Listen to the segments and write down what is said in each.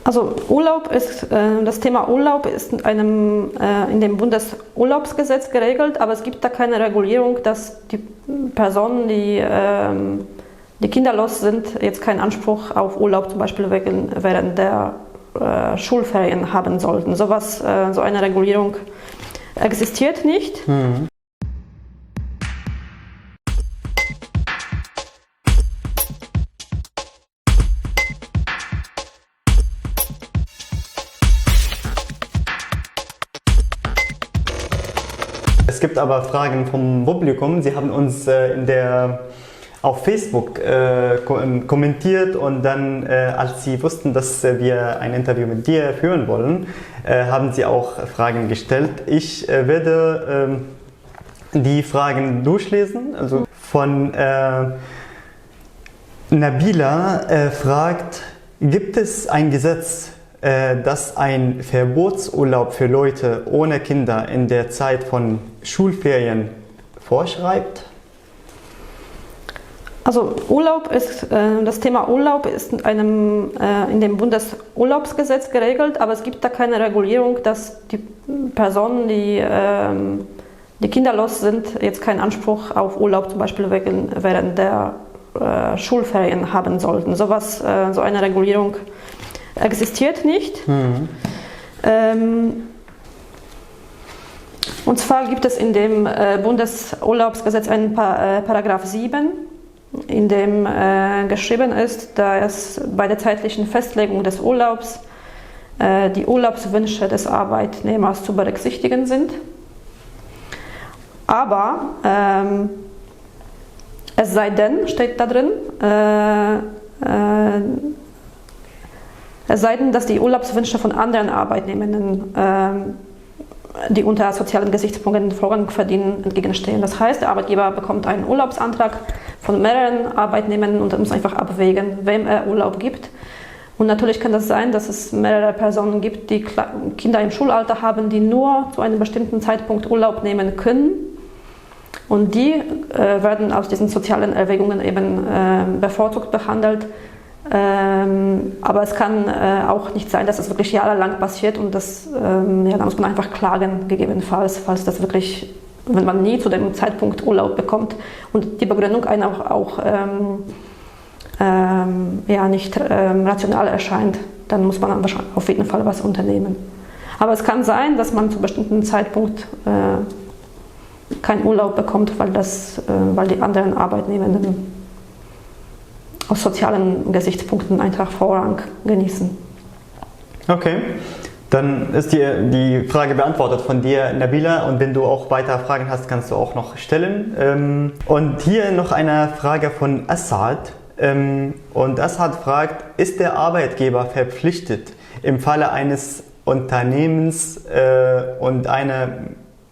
Also das Thema Urlaub ist in dem Bundesurlaubsgesetz geregelt, aber es gibt da keine Regulierung, dass die Personen, die kinderlos sind, jetzt keinen Anspruch auf Urlaub zum Beispiel während der Schulferien haben sollten. So eine Regulierung existiert nicht. Mhm. Es gibt aber Fragen vom Publikum. Sie haben uns auf Facebook kommentiert und dann, als Sie wussten, dass wir ein Interview mit dir führen wollen, haben Sie auch Fragen gestellt. Ich werde die Fragen durchlesen. Also von Nabila fragt, gibt es ein Gesetz, dass ein Verbotsurlaub für Leute ohne Kinder in der Zeit von Schulferien vorschreibt? Also das Thema Urlaub ist in dem Bundesurlaubsgesetz geregelt, aber es gibt da keine Regulierung, dass die Personen, die kinderlos sind, jetzt keinen Anspruch auf Urlaub zum Beispiel während der Schulferien haben sollten. So eine Regulierung existiert nicht. Mhm. Und zwar gibt es in dem Bundesurlaubsgesetz einen Paragraph 7, in dem geschrieben ist, dass bei der zeitlichen Festlegung des Urlaubs die Urlaubswünsche des Arbeitnehmers zu berücksichtigen sind. Aber es sei denn, steht da drin, es sei denn, dass die Urlaubswünsche von anderen Arbeitnehmern, die unter sozialen Gesichtspunkten Vorrang verdienen, entgegenstehen. Das heißt, der Arbeitgeber bekommt einen Urlaubsantrag von mehreren Arbeitnehmern und er muss einfach abwägen, wem er Urlaub gibt. Und natürlich kann das sein, dass es mehrere Personen gibt, die Kinder im Schulalter haben, die nur zu einem bestimmten Zeitpunkt Urlaub nehmen können. Und die werden aus diesen sozialen Erwägungen eben bevorzugt behandelt. Aber es kann auch nicht sein, dass es wirklich jahrelang passiert und da muss man einfach klagen, gegebenenfalls, falls das wirklich, wenn man nie zu dem Zeitpunkt Urlaub bekommt und die Begründung einem auch nicht rational erscheint, dann muss man auf jeden Fall was unternehmen. Aber es kann sein, dass man zu einem bestimmten Zeitpunkt keinen Urlaub bekommt, weil die anderen Arbeitnehmenden aus sozialen Gesichtspunkten einfach Vorrang genießen. Okay, dann ist die Frage beantwortet von dir, Nabila, und wenn du auch weitere Fragen hast, kannst du auch noch stellen. Und hier noch eine Frage von Assad. Und Assad fragt, ist der Arbeitgeber verpflichtet, im Falle eines Unternehmens und einer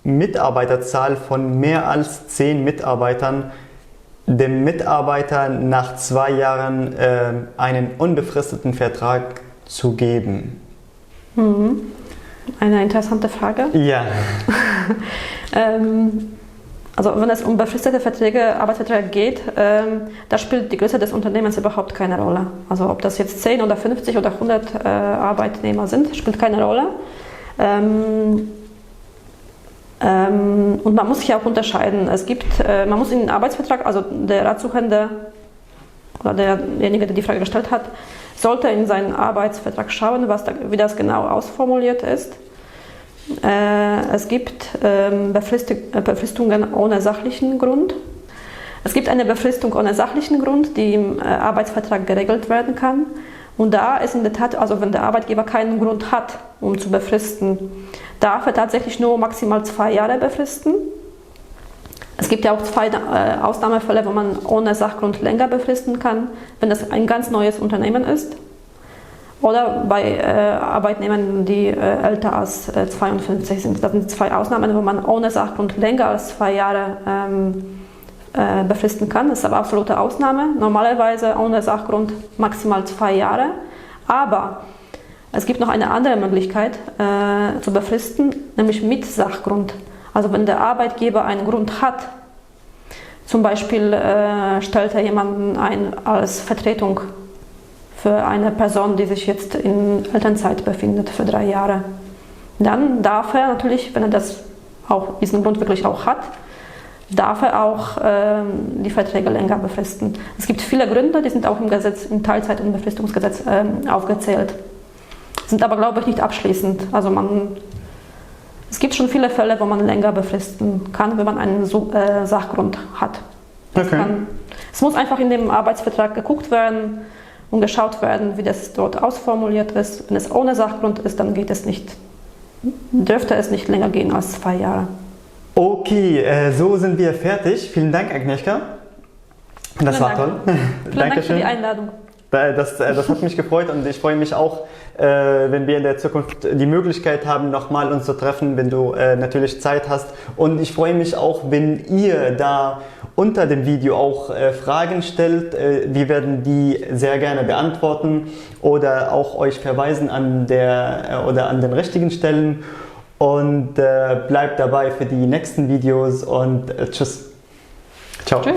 Mitarbeiterzahl von mehr als 10 Mitarbeitern dem Mitarbeiter nach 2 Jahren einen unbefristeten Vertrag zu geben? Mhm. Eine interessante Frage. Ja. Also wenn es um befristete Arbeitsverträge geht, da spielt die Größe des Unternehmens überhaupt keine Rolle. Also ob das jetzt 10 oder 50 oder 100 Arbeitnehmer sind, spielt keine Rolle. Und man muss sich auch unterscheiden. Man muss in den Arbeitsvertrag, also der Ratsuchende oder derjenige, der die Frage gestellt hat, sollte in seinen Arbeitsvertrag schauen, wie das genau ausformuliert ist. Es gibt Befristungen ohne sachlichen Grund. Es gibt eine Befristung ohne sachlichen Grund, die im Arbeitsvertrag geregelt werden kann. Und da ist in der Tat, also wenn der Arbeitgeber keinen Grund hat, um zu befristen, darf er tatsächlich nur maximal 2 Jahre befristen. Es gibt ja auch 2 Ausnahmefälle, wo man ohne Sachgrund länger befristen kann, wenn das ein ganz neues Unternehmen ist. Oder bei Arbeitnehmern, die älter als 52 sind. Das sind 2 Ausnahmen, wo man ohne Sachgrund länger als 2 Jahre befristen kann. Das ist aber absolute Ausnahme. Normalerweise ohne Sachgrund maximal 2 Jahre. Aber es gibt noch eine andere Möglichkeit zu befristen, nämlich mit Sachgrund. Also wenn der Arbeitgeber einen Grund hat, zum Beispiel stellt er jemanden ein als Vertretung für eine Person, die sich jetzt in Elternzeit befindet für 3 Jahre. Dann darf er natürlich, wenn er diesen Grund wirklich auch hat, darf er auch die Verträge länger befristen. Es gibt viele Gründe, die sind auch im Teilzeit- und Befristungsgesetz aufgezählt. Sind aber, glaube ich, nicht abschließend. Also es gibt schon viele Fälle, wo man länger befristen kann, wenn man einen Sachgrund hat. Es muss einfach in dem Arbeitsvertrag geguckt werden und geschaut werden, wie das dort ausformuliert ist. Wenn es ohne Sachgrund ist, dann dürfte es nicht länger gehen als 2 Jahre. Okay, so sind wir fertig. Vielen Dank, Agnieszka. Das war toll. Vielen Dank für die Einladung. Das hat mich gefreut und ich freue mich auch, wenn wir in der Zukunft die Möglichkeit haben, nochmal uns zu treffen, wenn du natürlich Zeit hast. Und ich freue mich auch, wenn ihr da unter dem Video auch Fragen stellt. Wir werden die sehr gerne beantworten oder auch euch verweisen an den richtigen Stellen. Und bleibt dabei für die nächsten Videos und tschüss. Ciao. Tschüss.